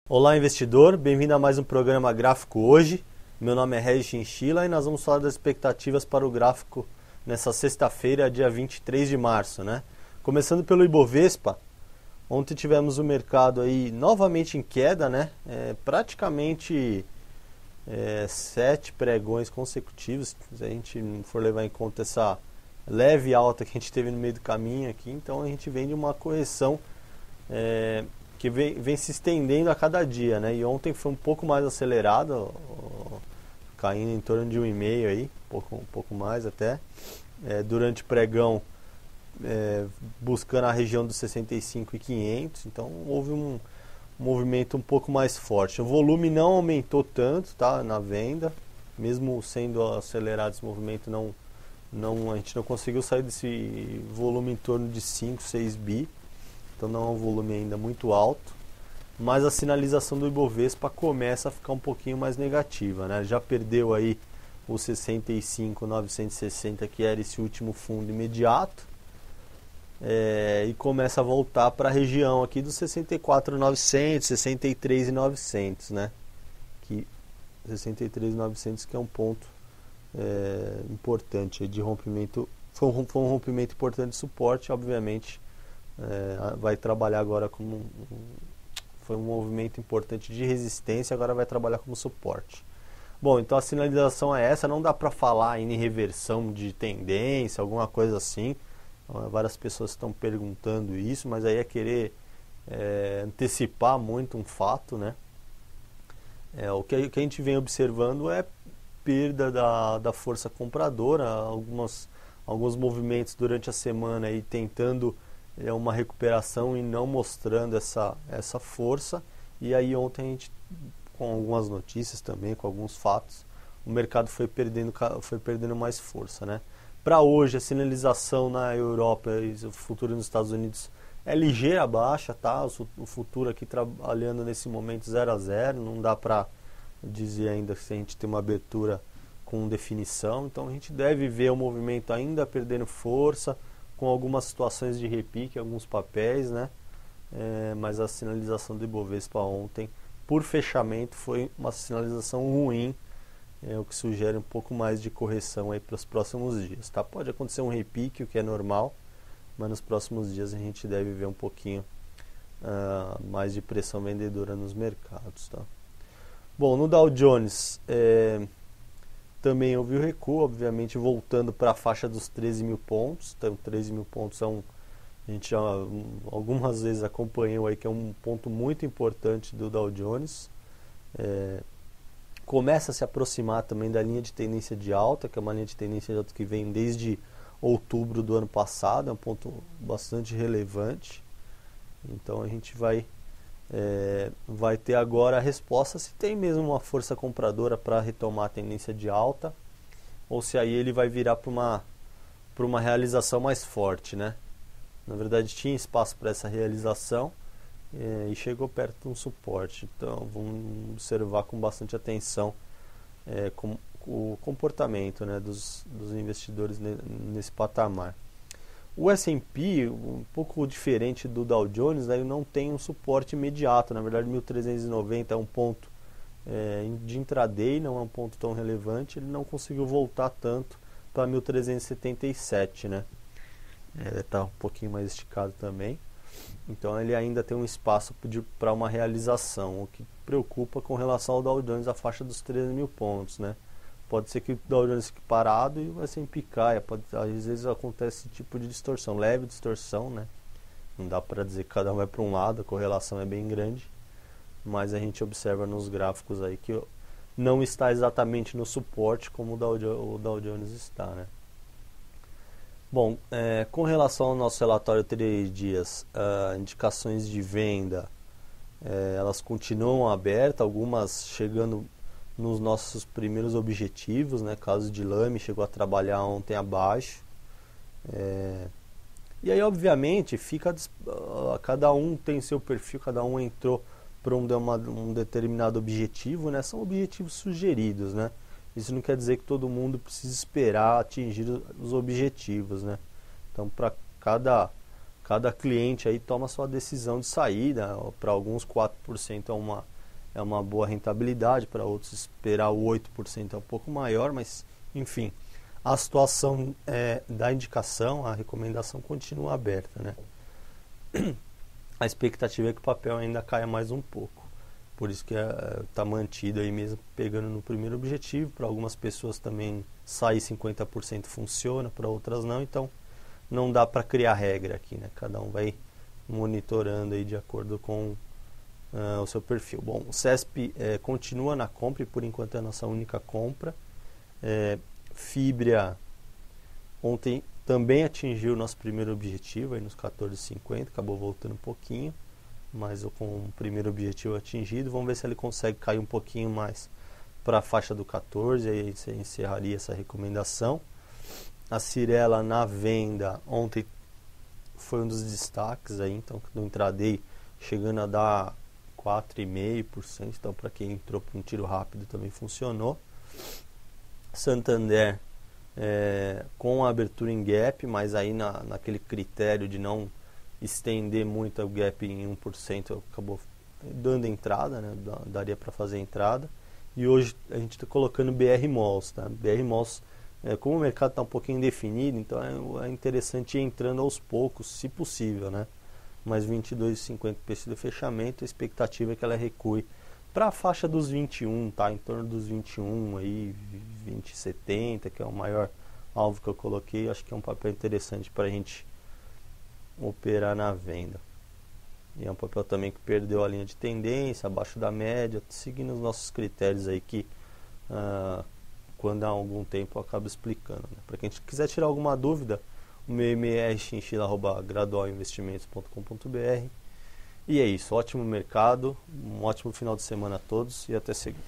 Olá, investidor, bem-vindo a mais um programa gráfico hoje. Meu nome é Regis Chinchilla e nós vamos falar das expectativas para o gráfico nessa sexta-feira, dia 23 de março, né? Começando pelo Ibovespa, ontem tivemos o mercado aí novamente em queda, né? Praticamente 7 pregões consecutivos, se a gente for levar em conta essa leve alta que a gente teve no meio do caminho aqui, então a gente vem de uma correção que vem se estendendo a cada dia, né? E ontem foi um pouco mais acelerado, caindo em torno de 1,5 aí, um pouco mais até. Durante o pregão, buscando a região dos 65.500, então houve um movimento um pouco mais forte. O volume não aumentou tanto, tá, na venda, mesmo sendo acelerado esse movimento, a gente não conseguiu sair desse volume em torno de 5, 6 bi. Então não é um volume ainda muito alto, mas a sinalização do Ibovespa começa a ficar um pouquinho mais negativa, né? Já perdeu aí o 65.960, que era esse último fundo imediato, e começa a voltar para a região aqui dos 64.900, 63.900, né? 63.900 que é um ponto importante de rompimento, foi um rompimento importante de suporte, obviamente. Vai trabalhar agora como foi um movimento importante de resistência, agora vai trabalhar como suporte. Bom, então a sinalização é essa, não dá para falar ainda em reversão de tendência, alguma coisa assim. Várias pessoas estão perguntando isso, mas aí é querer antecipar muito um fato, né? O que a gente vem observando é perda da força compradora, alguns movimentos durante a semana aí tentando uma recuperação e não mostrando essa força. E aí ontem a gente, com algumas notícias também, com alguns fatos, o mercado foi perdendo mais força, né? Para hoje a sinalização na Europa e o futuro nos Estados Unidos é ligeira baixa, tá? O futuro aqui trabalhando nesse momento 0 a 0, não dá para dizer ainda se a gente tem uma abertura com definição, então a gente deve ver o movimento ainda perdendo força, com algumas situações de repique, alguns papéis, né? Mas a sinalização do Ibovespa ontem, por fechamento, foi uma sinalização ruim, o que sugere um pouco mais de correção aí para os próximos dias, tá? Pode acontecer um repique, o que é normal, mas nos próximos dias a gente deve ver um pouquinho mais de pressão vendedora nos mercados, tá? Bom, no Dow Jones, também houve o recuo, obviamente voltando para a faixa dos 13 mil pontos. Então 13 mil pontos a gente já algumas vezes acompanhou aí, que é um ponto muito importante do Dow Jones. Começa a se aproximar também da linha de tendência de alta, que é uma linha de tendência de alta que vem desde outubro do ano passado, é um ponto bastante relevante. Então a gente vai ter agora a resposta se tem mesmo uma força compradora para retomar a tendência de alta, ou se aí ele vai virar para uma realização mais forte, né? Na verdade tinha espaço para essa realização e chegou perto de um suporte. Então vamos observar com bastante atenção o comportamento, né, dos investidores nesse patamar. O S&P, um pouco diferente do Dow Jones, né, ele não tem um suporte imediato. Na verdade, 1.390 é um ponto de intraday, não é um ponto tão relevante. Ele não conseguiu voltar tanto para 1.377, né? Está um pouquinho mais esticado também. Então, ele ainda tem um espaço para uma realização, o que preocupa com relação ao Dow Jones, a faixa dos 13 mil pontos, né? Pode ser que o Dow Jones fique parado e vai sempre caia. Às vezes acontece esse tipo de distorção, leve distorção, né? Não dá para dizer que cada um vai para um lado, a correlação é bem grande. Mas a gente observa nos gráficos aí que não está exatamente no suporte como o Dow Jones está, né? Bom, com relação ao nosso relatório 3 dias, indicações de venda, elas continuam abertas, algumas chegando nos nossos primeiros objetivos, né? Caso de Lame chegou a trabalhar ontem abaixo. E aí, obviamente, cada um tem seu perfil, cada um entrou para um determinado objetivo, né? São objetivos sugeridos, né? Isso não quer dizer que todo mundo precisa esperar atingir os objetivos, né? Então, para cada cliente aí toma sua decisão de saída. Para alguns 4% é uma boa rentabilidade, para outros esperar o 8% é um pouco maior, mas enfim, a situação da indicação, a recomendação continua aberta, né? A expectativa é que o papel ainda caia mais um pouco, por isso que está mantido aí mesmo, pegando no primeiro objetivo. Para algumas pessoas também sair 50% funciona, para outras não, então não dá para criar regra aqui, né? Cada um vai monitorando aí de acordo com o seu perfil. Bom, o CESP continua na compra e por enquanto é a nossa única compra. Fibria ontem também atingiu o nosso primeiro objetivo aí nos 14,50, acabou voltando um pouquinho, mas com o primeiro objetivo atingido. Vamos ver se ele consegue cair um pouquinho mais para a faixa do 14, aí você encerraria essa recomendação. A Cyrela na venda ontem foi um dos destaques aí, então no intraday chegando a dar 4,5%, então para quem entrou para um tiro rápido também funcionou. Santander com a abertura em gap, mas aí naquele critério de não estender muito o gap em 1%, acabou dando entrada, né? Daria para fazer entrada. E hoje a gente está colocando BR Malls, tá? BR Malls, como o mercado está um pouquinho indefinido, então é interessante ir entrando aos poucos, se possível, né? Mas 22,50 preço do fechamento, a expectativa é que ela recue para a faixa dos 21, tá? Em torno dos 21 aí, 20,70, que é o maior alvo que eu coloquei. Acho que é um papel interessante para a gente operar na venda. E é um papel também que perdeu a linha de tendência, abaixo da média, seguindo os nossos critérios aí que quando há algum tempo eu acabo explicando, né? Para quem quiser tirar alguma dúvida, o meu e-mail é chinchila@gradualinvestimentos.com.br. E é isso, ótimo mercado, um ótimo final de semana a todos e até segunda.